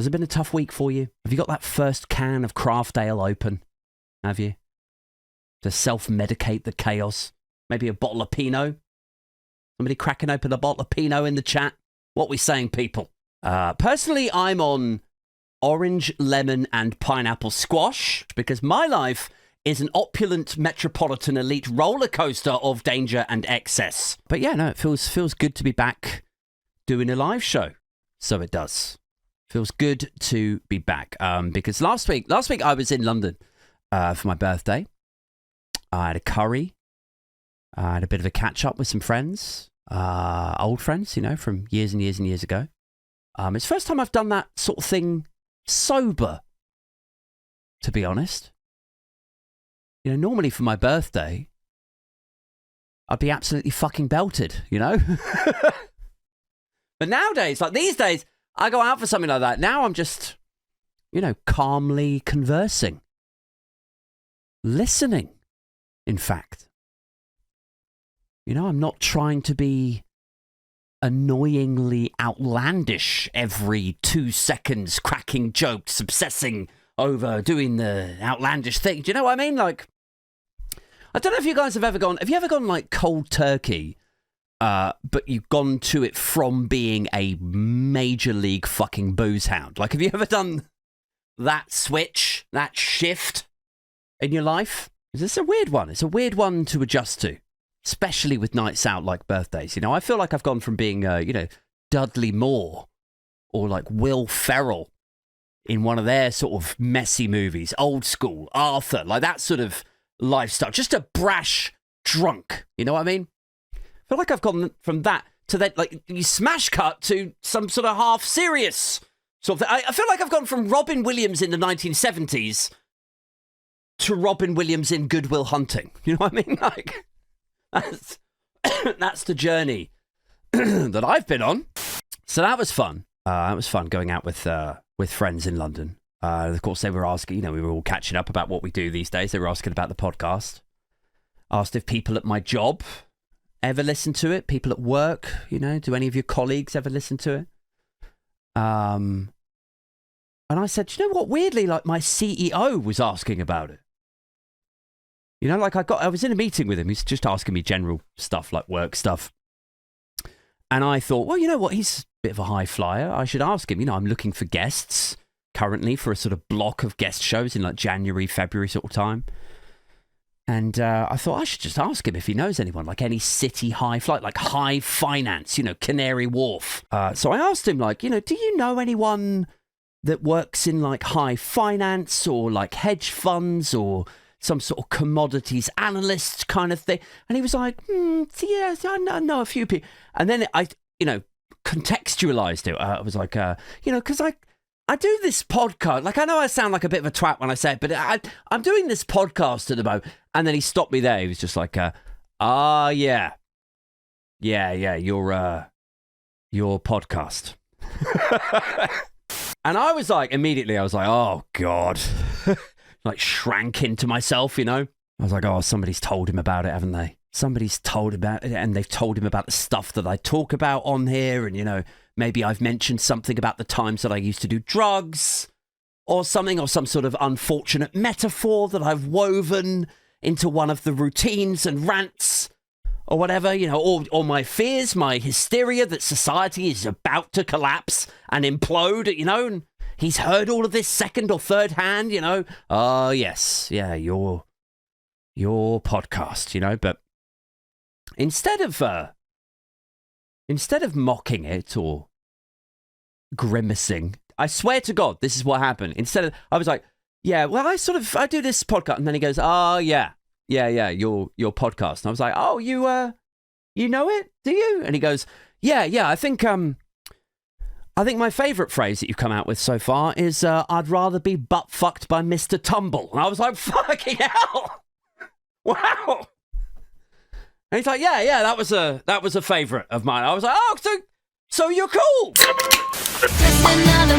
Has it been a tough week for you? Have you got that first can of craft ale open? Have you? To self-medicate the chaos? Maybe a bottle of Pinot? Somebody cracking open a bottle of Pinot in the chat? What we saying, people? Personally, I'm on orange, lemon, and pineapple squash because my life is an opulent metropolitan elite roller coaster of danger and excess. But yeah, no, it feels good to be back doing a live show. So it does. Feels good to be back. Because last week I was in London for my birthday. I had a curry. I had a bit of a catch up with some friends, old friends, from years and years and years ago. It's the first time I've done that sort of thing sober, to be honest. Normally for my birthday, I'd be absolutely fucking belted, But nowadays, like these days, I go out for something like that. Now I'm just, calmly conversing. Listening, in fact. I'm not trying to be annoyingly outlandish every 2 seconds, cracking jokes, obsessing over doing the outlandish thing. Do you know what I mean? Like, I don't know if you guys have you ever gone like cold turkey, but you've gone to it from being a major league fucking booze hound? Like, have you ever done that switch, that shift in your life? It's a weird one. It's a weird one to adjust to, especially with nights out like birthdays. I feel like I've gone from being, Dudley Moore or like Will Ferrell in one of their sort of messy movies, old school, Arthur, like that sort of lifestyle. Just a brash drunk, you know what I mean? I feel like I've gone from that to that, like, you smash cut to some sort of half serious sort of thing. I feel like I've gone from Robin Williams in the 1970s to Robin Williams in Good Will Hunting. You know what I mean? Like, that's the journey that I've been on. So that was fun. It was fun going out with friends in London. Of course, they were asking, we were all catching up about what we do these days. They were asking about the podcast. Asked if people at my job ever listen to it. People at work, do any of your colleagues ever listen to it? And I said, you know what? Weirdly, like my CEO was asking about it. I was in a meeting with him. He's just asking me general stuff, like work stuff. And I thought, well, you know what? He's a bit of a high flyer. I should ask him. I'm looking for guests currently for a sort of block of guest shows in like January, February sort of time. And I thought I should just ask him if he knows anyone, like any city high flight, like high finance, Canary Wharf. So I asked him, like, do you know anyone that works in like high finance or like hedge funds or some sort of commodities analyst kind of thing? And he was like, yes, I know a few people. And then I, contextualized it. I was like, because I do this podcast. Like, I know I sound like a bit of a twat when I say it, but I'm doing this podcast at the moment. And then he stopped me there. He was just like, yeah, your podcast. And I was like, immediately, I was like, oh God. Like shrank into myself, I was like, oh, somebody's told him about it, haven't they? Somebody's told about it, and they've told him about the stuff that I talk about on here. And, maybe I've mentioned something about the times that I used to do drugs or something, or some sort of unfortunate metaphor that I've woven into one of the routines and rants or whatever, or my fears, my hysteria that society is about to collapse and implode, and he's heard all of this second or third hand, Oh, yes. Yeah, your podcast, But instead of mocking it or grimacing, I swear to God, this is what happened. I was like, yeah, well, I do this podcast. And then he goes, oh, yeah, your podcast. And I was like, oh, you know it? Do you? And he goes, yeah, I think my favourite phrase that you've come out with so far is, I'd rather be butt fucked by Mr. Tumble. And I was like, fucking hell. Wow. And he's like, yeah, that was a favourite of mine. I was like, oh, so you're cool. Just another